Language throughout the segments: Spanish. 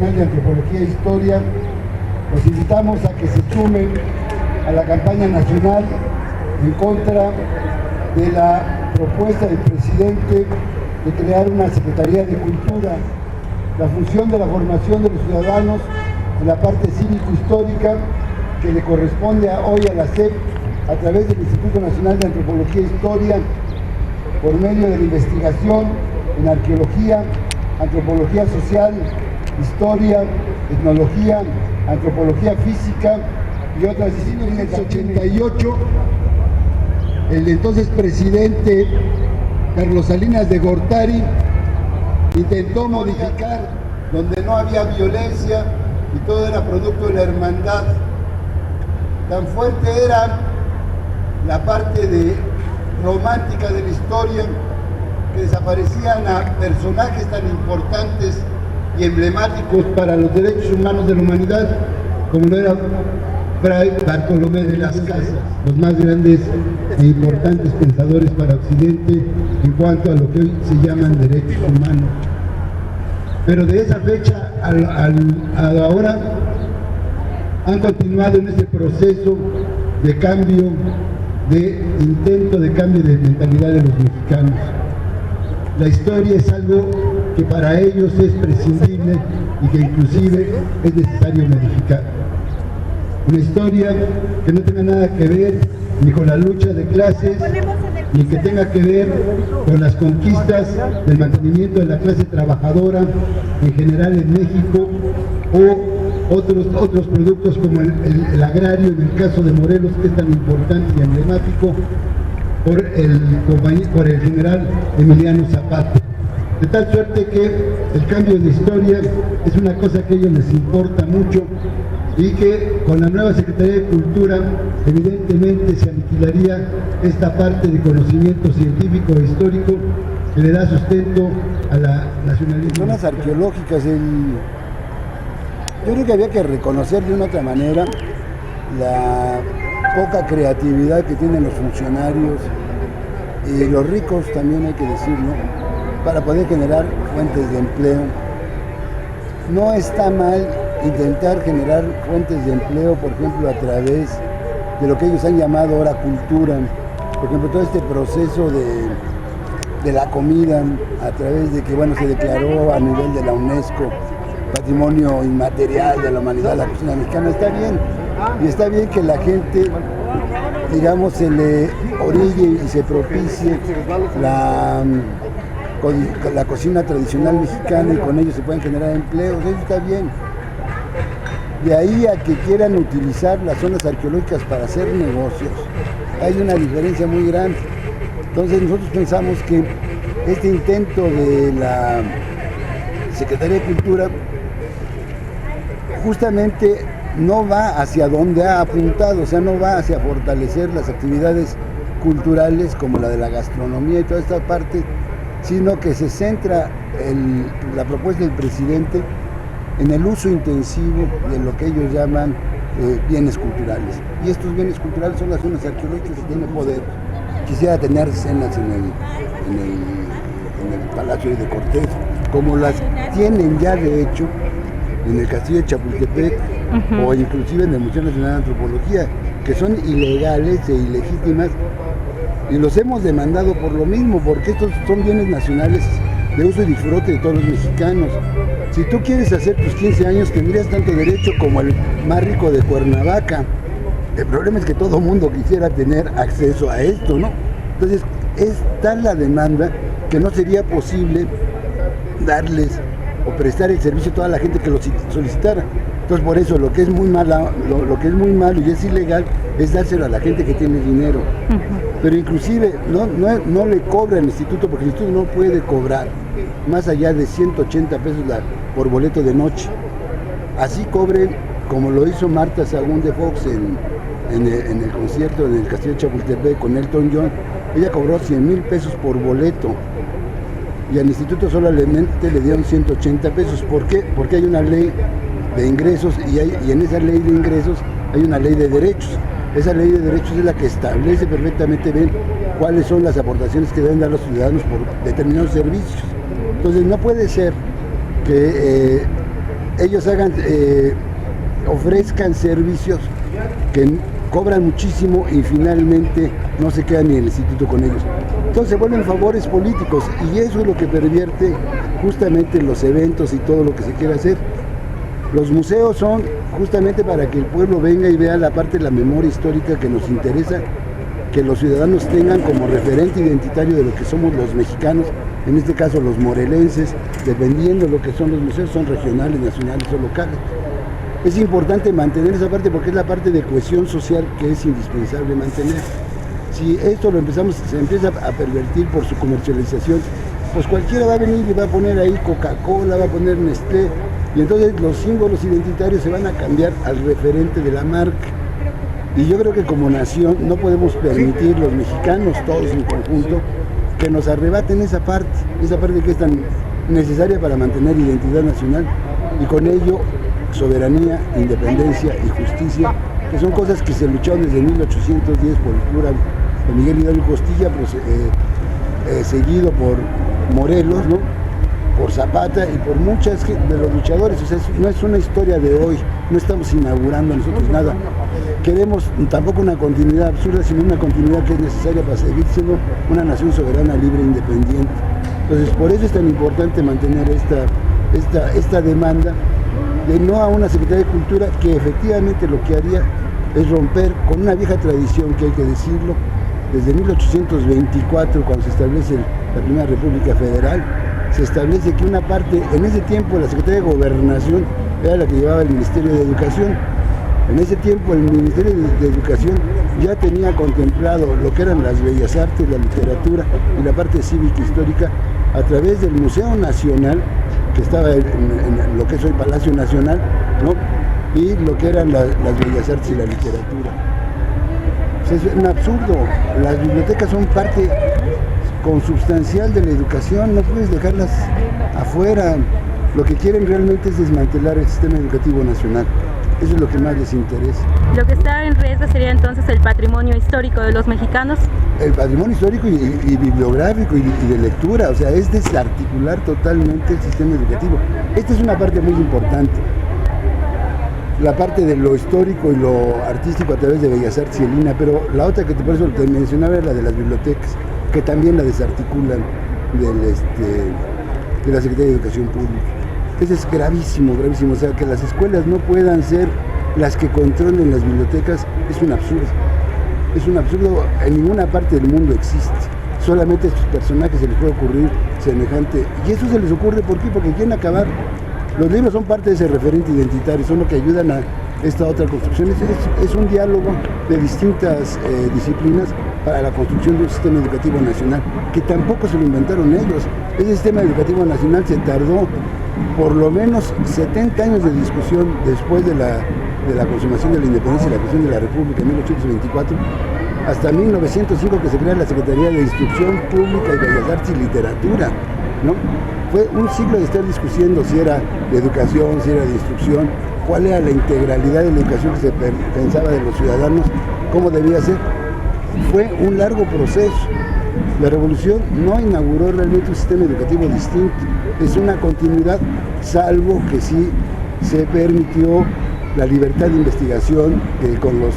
Nacional de Antropología e Historia, los invitamos a que se sumen a la campaña nacional en contra de la propuesta del presidente de crear una Secretaría de Cultura. La función de la formación de los ciudadanos en la parte cívico-histórica que le corresponde hoy a la SEP a través del Instituto Nacional de Antropología e Historia, por medio de la investigación en arqueología, antropología social, historia, etnología, antropología física y otras disciplinas. En el 88, el entonces presidente Carlos Salinas de Gortari intentó modificar donde no había violencia y todo era producto de la hermandad. Tan fuerte era la parte romántica de la historia que desaparecían a personajes tan importantes y emblemáticos para los derechos humanos de la humanidad, como lo era Fray Bartolomé de las Casas, los más grandes e importantes pensadores para Occidente en cuanto a lo que hoy se llaman derechos humanos. Pero de esa fecha a ahora han continuado en ese proceso de cambio, de intento de cambio de mentalidad de los mexicanos. La historia es algo que para ellos es prescindible y que inclusive es necesario modificar. Una historia que no tenga nada que ver ni con la lucha de clases, ni que tenga que ver con las conquistas del mantenimiento de la clase trabajadora en general en México, o otros productos como el agrario, en el caso de Morelos, que es tan importante y emblemático, por el general Emiliano Zapata. De tal suerte que el cambio de historia es una cosa que a ellos les importa mucho, y que con la nueva Secretaría de Cultura evidentemente se aniquilaría esta parte de conocimiento científico e histórico que le da sustento a la nacionalidad. Zonas arqueológicas, yo creo que había que reconocer de una otra manera la poca creatividad que tienen los funcionarios y los ricos, también hay que decirlo, para poder generar fuentes de empleo. No está mal intentar generar fuentes de empleo, por ejemplo, a través de lo que ellos han llamado ahora cultura. Por ejemplo, todo este proceso de la comida, a través de que, bueno, se declaró a nivel de la UNESCO Patrimonio Inmaterial de la Humanidad la cocina mexicana. Está bien, y está bien que la gente, digamos, se le orille y se propicie la cocina tradicional mexicana, y con ello se pueden generar empleos. Eso está bien. De ahí a que quieran utilizar las zonas arqueológicas para hacer negocios, hay una diferencia muy grande. Entonces nosotros pensamos que este intento de la Secretaría de Cultura justamente no va hacia donde ha apuntado, o sea, no va hacia fortalecer las actividades culturales como la de la gastronomía y toda esta parte, sino que se centra la propuesta del presidente en el uso intensivo de lo que ellos llaman bienes culturales. Y estos bienes culturales son las zonas arqueológicas que tienen poder. Quisiera tener escenas en el Palacio de Cortés, como las tienen ya de hecho en el Castillo de Chapultepec, o inclusive en el Museo Nacional de Antropología, que son ilegales e ilegítimas, y los hemos demandado por lo mismo, porque estos son bienes nacionales de uso y disfrute de todos los mexicanos. Si tú quieres hacer tus 15 años, tendrías tanto derecho como el más rico de Cuernavaca. El problema es que todo mundo quisiera tener acceso a esto, ¿no? Entonces, es tal la demanda que no sería posible darles o prestar el servicio a toda la gente que lo solicitara. Entonces, por eso, lo que es muy malo y es ilegal es dárselo a la gente que tiene dinero. Pero inclusive no le cobra el instituto, porque el instituto no puede cobrar más allá de 180 pesos por boleto de noche. Así cobre, como lo hizo Marta Sagún de Fox en el concierto en el Castillo de Chapultepec con Elton John. Ella cobró 100,000 pesos por boleto, y al instituto solamente le dieron 180 pesos. ¿Por qué? Porque hay una ley de ingresos, y en esa ley de ingresos hay una ley de derechos. Esa ley de derechos es la que establece perfectamente bien cuáles son las aportaciones que deben dar los ciudadanos por determinados servicios. Entonces no puede ser que ellos ofrezcan servicios que cobran muchísimo y finalmente no se queda ni el instituto con ellos. Entonces se vuelven favores políticos y eso es lo que pervierte justamente los eventos y todo lo que se quiere hacer. Los museos son justamente para que el pueblo venga y vea la parte de la memoria histórica que nos interesa, que los ciudadanos tengan como referente identitario de lo que somos los mexicanos, en este caso los morelenses, dependiendo de lo que son los museos, son regionales, nacionales o locales. Es importante mantener esa parte porque es la parte de cohesión social que es indispensable mantener. Si esto se empieza a pervertir por su comercialización, pues cualquiera va a venir y va a poner ahí Coca-Cola, va a poner Nestlé, y entonces los símbolos identitarios se van a cambiar al referente de la marca. Y yo creo que como nación no podemos permitir, los mexicanos todos en conjunto, que nos arrebaten esa parte que es tan necesaria para mantener identidad nacional y con ello soberanía, independencia y justicia, que son cosas que se lucharon desde 1810 por el cura Miguel Hidalgo Costilla, seguido por Morelos, ¿no?, por Zapata y por muchas de los luchadores. O sea, no es una historia de hoy, no estamos inaugurando nosotros nada. Queremos tampoco una continuidad absurda, sino una continuidad que es necesaria para seguir siendo una nación soberana, libre e independiente. Entonces, por eso es tan importante mantener esta demanda de no a una Secretaría de Cultura que efectivamente lo que haría es romper con una vieja tradición que hay que decirlo, desde 1824, cuando se establece la Primera República Federal, se establece que una parte, en ese tiempo la Secretaría de Gobernación era la que llevaba el Ministerio de Educación. En ese tiempo el Ministerio de Educación ya tenía contemplado lo que eran las bellas artes, la literatura y la parte cívica histórica a través del Museo Nacional, que estaba en lo que es hoy Palacio Nacional, ¿no?, y lo que eran las bellas artes y la literatura. O sea, es un absurdo. Las bibliotecas son parte consubstancial de la educación, no puedes dejarlas afuera. Lo que quieren realmente es desmantelar el sistema educativo nacional. Eso es lo que más les interesa. Lo que está en riesgo sería entonces el patrimonio histórico de los mexicanos. El patrimonio histórico y bibliográfico y de lectura, o sea, es desarticular totalmente el sistema educativo. Esta es una parte muy importante. La parte de lo histórico y lo artístico a través de Bellas Artes y el INA, pero la otra que por eso te mencionaba era la de las bibliotecas, que también la desarticulan de la Secretaría de Educación Pública. Eso es gravísimo, gravísimo. O sea, que las escuelas no puedan ser las que controlen las bibliotecas es un absurdo. Es un absurdo, en ninguna parte del mundo existe. Solamente a estos personajes se les puede ocurrir semejante. Y eso se les ocurre, ¿por qué? Porque quieren acabar. Los libros son parte de ese referente identitario, son lo que ayudan a esta otra construcción. Es un diálogo de distintas disciplinas para la construcción de un sistema educativo nacional, que tampoco se lo inventaron ellos. Ese sistema educativo nacional se tardó por lo menos 70 años de discusión después de la consumación de la independencia y la creación de la República en 1824, hasta 1905 que se crea la Secretaría de Instrucción Pública y Bellas Artes y Literatura, ¿no? Fue un siglo de estar discutiendo si era de educación, si era de instrucción, cuál era la integralidad de la educación que se pensaba de los ciudadanos, cómo debía ser. Fue un largo proceso. La revolución no inauguró realmente un sistema educativo distinto, es una continuidad, salvo que sí se permitió la libertad de investigación que con los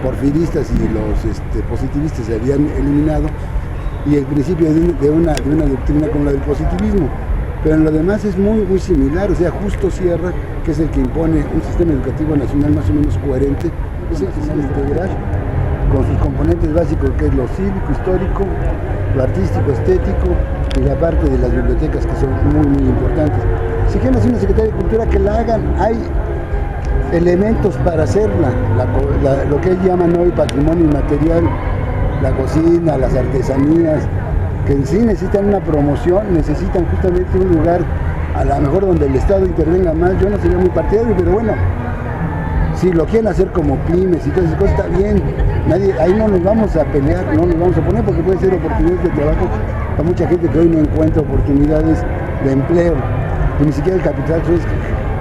porfiristas y los positivistas se habían eliminado, y el principio de una doctrina como la del positivismo. Pero en lo demás es muy, muy similar. O sea, Justo Sierra, que es el que impone un sistema educativo nacional más o menos coherente, es el sistema integral, con sus componentes básicos, que es lo cívico, histórico, lo artístico, estético, y la parte de las bibliotecas, que son muy, muy importantes. Si quieren hacer una Secretaría de Cultura, que la hagan. Hay elementos para hacerla, lo que llaman hoy patrimonio inmaterial, la cocina, las artesanías, que en sí necesitan una promoción, necesitan justamente un lugar, a lo mejor donde el Estado intervenga más. Yo no sería muy partidario, pero bueno, si lo quieren hacer como pymes y todas esas cosas, está bien. Ahí no nos vamos a pelear, no nos vamos a poner, porque puede ser oportunidades de trabajo para mucha gente que hoy no encuentra oportunidades de empleo, y ni siquiera el capital es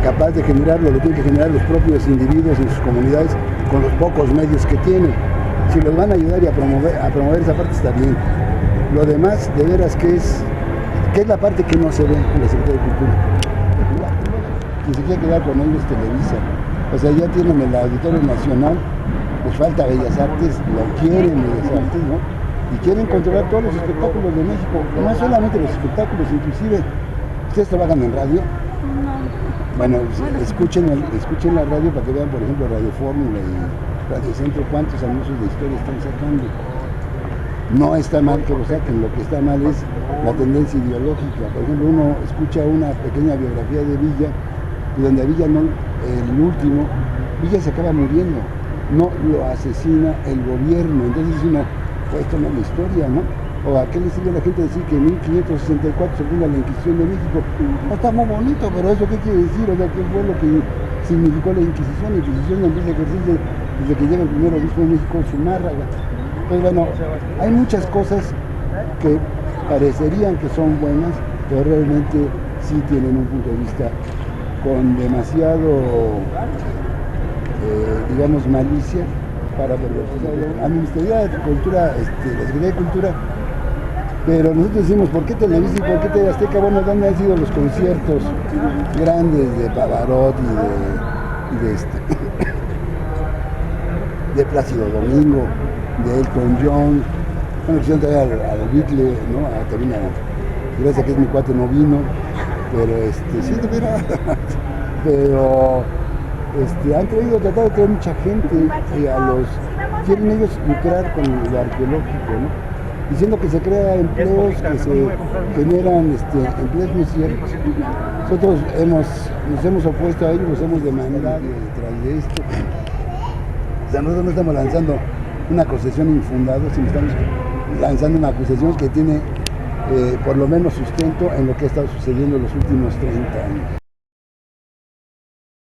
capaz de generarlo, lo tienen que generar los propios individuos en sus comunidades con los pocos medios que tienen. Si los van a ayudar y a promover esa parte, está bien. Lo demás, de veras, que es la parte que no se ve en la Secretaría de Cultura. quien se quiere quedar con ellos Televisa. O sea, ya tienen el Auditorio Nacional, les falta Bellas Artes, lo quieren Bellas Artes, ¿no? Y quieren controlar todos los espectáculos de México, no solamente los espectáculos, inclusive, ¿ustedes trabajan en radio? Bueno, escuchen la radio para que vean, por ejemplo, Radio Fórmula y Radio Centro, cuántos anuncios de historia están sacando. No está mal que lo saquen, lo que está mal es la tendencia ideológica. Por ejemplo, uno escucha una pequeña biografía de Villa, y donde a Villa no, el último, Villa se acaba muriendo, no lo asesina el gobierno. Entonces uno, pues esto no es la historia, ¿no? ¿O a qué le sirve a la gente decir que en 1564 se funda la Inquisición de México? No, está muy bonito, pero ¿eso qué quiere decir? O sea, ¿qué fue lo que significó la Inquisición? La Inquisición empieza a ejercerse desde que llega el primer obispo de México, Zumárraga. Pues bueno, hay muchas cosas que parecerían que son buenas, pero realmente sí tienen un punto de vista con demasiado, digamos, malicia para pervertir. A mi Ministerio de Cultura, la Secretaría de Cultura, pero nosotros decimos, ¿por qué Televisa y por qué TV Azteca? Bueno, ¿dónde han sido los conciertos grandes de Pavarotti de Plácido Domingo, de Elton John? Bueno, quisieron traer al Beatle, ¿no? También gracias a que es mi cuate no vino, pero sí, de veras. Pero han tratado de traer mucha gente, quieren ellos lucrar con lo arqueológico, ¿no? Diciendo que se crean empleos, que se generan empleos muy ciertos. Nosotros nos hemos opuesto a ellos, nos hemos demandado detrás de esto. O sea, nosotros no estamos lanzando una acusación infundada, sino estamos lanzando una acusación que tiene por lo menos sustento en lo que ha estado sucediendo en los últimos 30 años.